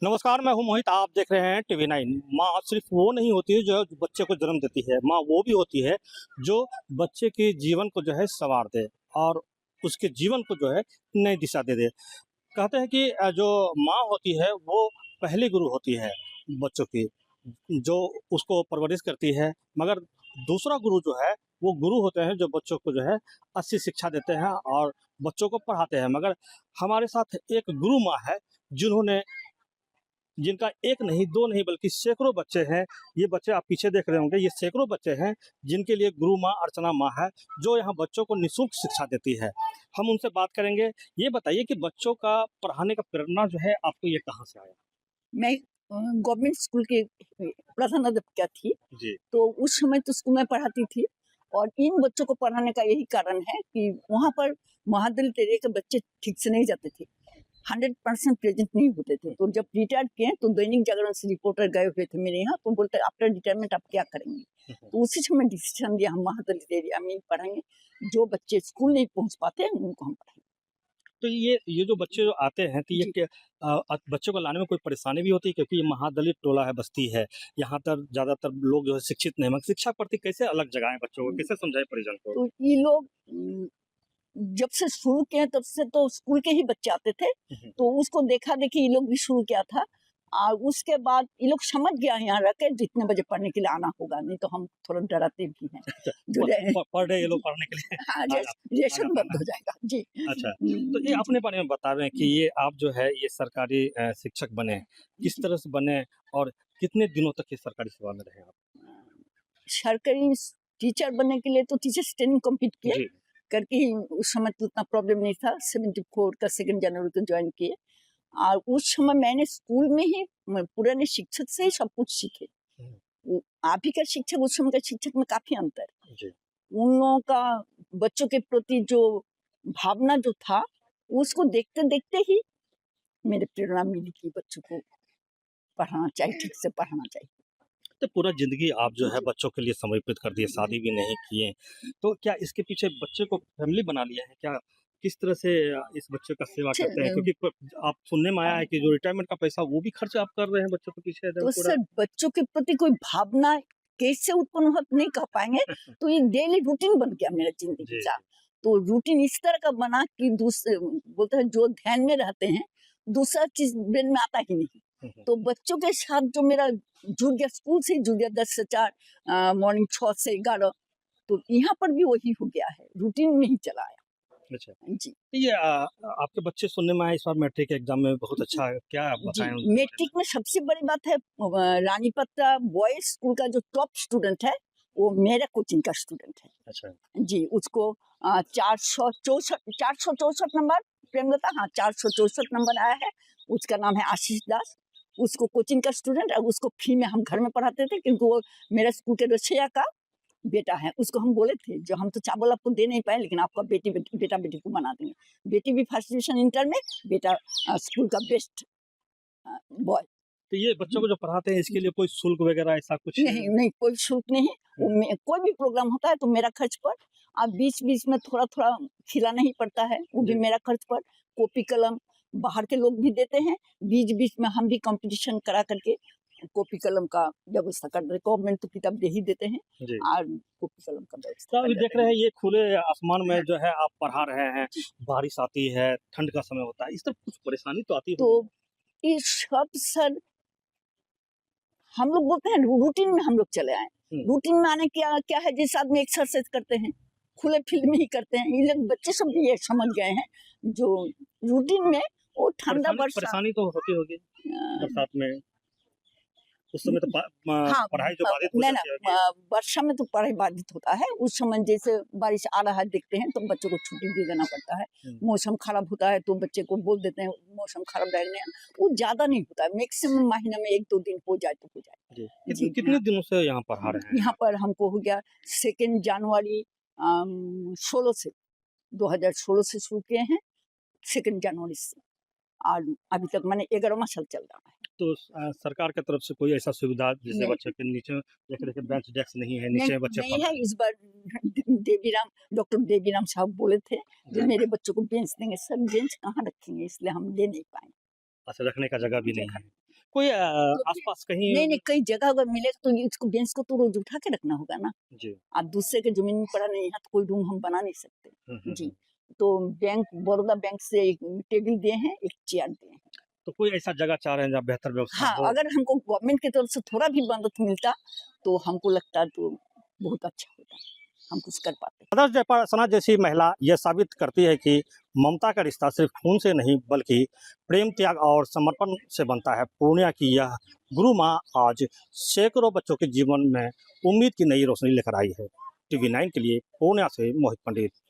नमस्कार, मैं हूं मोहित। आप देख रहे हैं टीवी 9। माँ सिर्फ वो नहीं होती है जो बच्चे को जन्म देती है, माँ वो भी होती है जो बच्चे के जीवन को जो है संवार दे और उसके जीवन को जो है नई दिशा दे दे। कहते हैं कि जो माँ होती है वो पहली गुरु होती है बच्चों की, जो उसको परवरिश करती है। मगर दूसरा गुरु जो है वो गुरु होते हैं जो बच्चों को जो है अच्छी शिक्षा देते हैं और बच्चों को पढ़ाते हैं। मगर हमारे साथ एक गुरु माँ है जिन्होंने जिनका एक नहीं, दो नहीं बल्कि सैकड़ों बच्चे हैं। ये बच्चे आप पीछे देख रहे होंगे, ये सैकड़ों बच्चे हैं जिनके लिए गुरु माँ अर्चना माँ है, जो यहाँ बच्चों को निःशुल्क शिक्षा देती है। हम उनसे बात करेंगे। ये बताइए कि बच्चों का पढ़ाने का प्रेरणा जो है आपको ये कहाँ से आया? मैं गवर्नमेंट स्कूल की प्रधानाध्यापिका थी, जी। तो उस समय तो स्कूल में पढ़ाती थी और इन बच्चों को पढ़ाने का यही कारण है कि वहाँ पर महादलित एरिया के बच्चे ठीक से नहीं जाते थे, 100% प्रेजेंट नहीं होते थे। तो जब रिटायर्ड किए तो दैनिक जागरण से रिपोर्टर गए हुए थे मेरे यहाँ, तो बोलते आफ्टर रिटायरमेंट आप क्या करेंगे। तो उसी समय डिसीजन लिया हम महादलित एरिया में ही पढ़ाएंगे, जो बच्चे स्कूल नहीं पहुँच पाते हैं उनको हम पढ़ाएंगे। तो ये जो बच्चे जो आते हैं तो ये जी। बच्चों को लाने में कोई परेशानी भी होती है? क्योंकि ये महादलित टोला है, बस्ती है, यहाँ पर ज़्यादातर लोग जो है शिक्षित नहीं हैं। मगर शिक्षा के प्रति कैसे अलग जगाएँ बच्चों को? कैसे समझाएँ परिजन को? तो ये लोग जब से शुरू किए तब से तो स्कूल के ही बच्चे आते थे, तो उसको देखा देखी ये लोग भी शुरू किया था। और उसके बाद ये लोग समझ गया यहाँ रह के जितने बजे पढ़ने के लिए आना होगा, नहीं तो हम थोड़ा डराते भी हैं। जो पर डे ये लोग पढ़ने के लिए हाँ, आ रेशन जाते बंद हैं। हो जाएगा जी। अच्छा, तो ये अपने बारे में बता रहे हैं कि ये आप जो है ये सरकारी शिक्षक बने, किस तरह से बने और कितने दिनों तक ये सरकारी सेवा में रहे आप? सरकारी टीचर बनने के लिए तो टीचर्स ट्रेनिंग कंप्लीट किए जी। करके ही उस समय तो उतना प्रॉब्लम नहीं था। 74 का 2 जनवरी को ज्वाइन किए और उस समय मैंने स्कूल में ही पुराने शिक्षक से ही सब कुछ सीखे। अभी का शिक्षक उस समय का शिक्षक में काफी अंतर है। जी। उन लोगों का बच्चों के प्रति जो भावना जो था उसको देखते देखते ही मेरे प्रेरणा मिली कि बच्चों को पढ़ाना चाहिए, ठीक से पढ़ाना चाहिए। तो पूरा ज़िंदगी आप जो है बच्चों के लिए समर्पित कर दिए, शादी भी नहीं किए, तो क्या इसके पीछे बच्चे को फैमिली बना लिया है क्या? किस तरह से इस बच्चे का सेवा करते हैं? क्योंकि आप सुनने में आया है कि जो रिटायरमेंट का पैसा वो भी खर्च आप कर रहे हैं बच्चों के पीछे एकदम तो पूरा। सर बच्चों के प्रति कोई भावना कैसे उत्पन्न हो नहीं कह पाएंगे। तो ये डेली रूटीन बन गया मेरा जिंदगी जी, का। जी। तो रूटीन इस तरह का बना कि दूसरे बोलते हैं जो ध्यान में रहते हैं दूसरा चीज ब्रेन में आता ही नहीं। तो बच्चों के साथ जो मेरा जुड़ गया, स्कूल से ही जुड़ गया, 10 से 4 मॉर्निंग 6 से 11, तो यहाँ पर भी वही हो गया है, रूटीन में ही चला आया। अच्छा। जी ये आपके बच्चे सुनने में आए इस बार मैट्रिक एग्जाम में बहुत अच्छा है, क्या आप जी। बताएँ उनके बारे में? मैट्रिक में सबसे बड़ी बात है रानीपत्रा बॉयज स्कूल का जो टॉप स्टूडेंट है वो मेरा कोचिंग का स्टूडेंट है। अच्छा। जी, उसको 464 नंबर, प्रेमलता, हाँ 464 नंबर आया है। उसका नाम है आशीष दास। उसको कोचिंग का स्टूडेंट, और उसको फ्री में हम घर में पढ़ाते थे क्योंकि वो मेरा स्कूल के रसैया का बेटा है। उसको हम बोले थे जो हम तो चावल आपको दे नहीं पाए लेकिन आपका बेटा बेटी को बना देंगे। बेटी भी फर्स्ट डिवीजन इंटर में, बेटा स्कूल का बेस्ट बॉय। तो ये बच्चों को जो पढ़ाते हैं इसके लिए कोई शुल्क वगैरह ऐसा कुछ? नहीं नहीं, कोई शुल्क नहीं है। कोई भी प्रोग्राम होता है तो मेरा खर्च पर, अब बीच बीच में थोड़ा थोड़ा खिलाना ही पड़ता है, वो भी मेरा खर्च पर। कॉपी कलम बाहर के लोग भी देते हैं, बीच बीच में हम भी कंपटीशन करा करके कॉपी कलम का व्यवस्था कर रहे। गवर्नमेंट तो किताब दे ही देते हैं जी। और कॉपी कलम का तो व्यवस्था अभी कर देख देते रहे हैं। हैं ये खुले आसमान में जो है आप पढ़ा रहे हैं, बारिश आती है, ठंड का समय होता है, इस तरह कुछ परेशानी तो आती तो होगी? ये सब सर हम लोग बोलते हैं रूटीन में हम लोग चले आए। रूटीन में आने क्या क्या है, जैसे आदमी एक्सरसाइज करते हैं खुले फील्ड में ही करते हैं, ये लोग बच्चे सब भी ये समझ गए हैं जो रूटीन में वो ठंडा वर्षा। परेशानी तो होती होगी बरसात में, उस समय तो हाँ पढ़ाई जो बाधित हो नहीं जाती ना, होगी। वर्षा में तो पढ़ाई बाधित होता है। उस समय जैसे बारिश आ रहा है देखते हैं तो बच्चों को छुट्टी दे देना पड़ता है। मौसम खराब होता है तो बच्चे को बोल देते हैं मौसम खराब रहने, वो ज्यादा नहीं होता है, मैक्सिमम महीने में 1-2 दिन हो जाए तो हो जाए। जी कितने दिनों से यहाँ पढ़ा रहे हैं? यहाँ पर हमको हो गया 2 जनवरी 16 से 2016 से शुरू किए हैं, 2 जनवरी से, और अभी तक मैंने 11वां साल चल रहा है। तो सरकार की तरफ से कोई ऐसा सुविधा जैसे नहीं बच्चे के नीचे देखिए बेंच डेस्क नहीं है, नहीं, नीचे बच्चे नहीं पढ़ है। रहे हैं। इस बार डॉक्टर देवीराम साहब बोले थे जो मेरे बच्चों को बेंच देंगे, सर बेंच कहाँ रखेंगे, इसलिए हम ले नहीं पाए। अच्छा, रखने का जगह भी नहीं है। कोई फिर आसपास कहीं नहीं नहीं, कई जगह अगर मिलेगा तो इसको बेंच को तो रोज उठा के रखना होगा ना। जी। आप दूसरे के जमीन में पड़ा नहीं, यहाँ तो कोई रूम हम बना नहीं सकते। हुँ, जी, हुँ। तो बैंक, बड़ौदा बैंक से एक टेबल दिए हैं, एक चेयर दिए हैं। तो कोई ऐसा जगह चाह रहे हैं जहाँ बेहतर व्यवस्था हाँ, हो? अगर हमको गवर्नमेंट की तरफ से थोड़ा भी मदद मिलता तो हमको लगता तो बहुत अच्छा होता, हम कुछ कर पाते। आदर्श जयपासना जैसी महिला यह साबित करती है कि ममता का रिश्ता सिर्फ खून से नहीं बल्कि प्रेम, त्याग और समर्पण से बनता है। पूर्णिया की यह गुरु माँ आज सैकड़ों बच्चों के जीवन में उम्मीद की नई रोशनी लेकर आई है। टीवी 9 के लिए पूर्णिया से मोहित पंडित।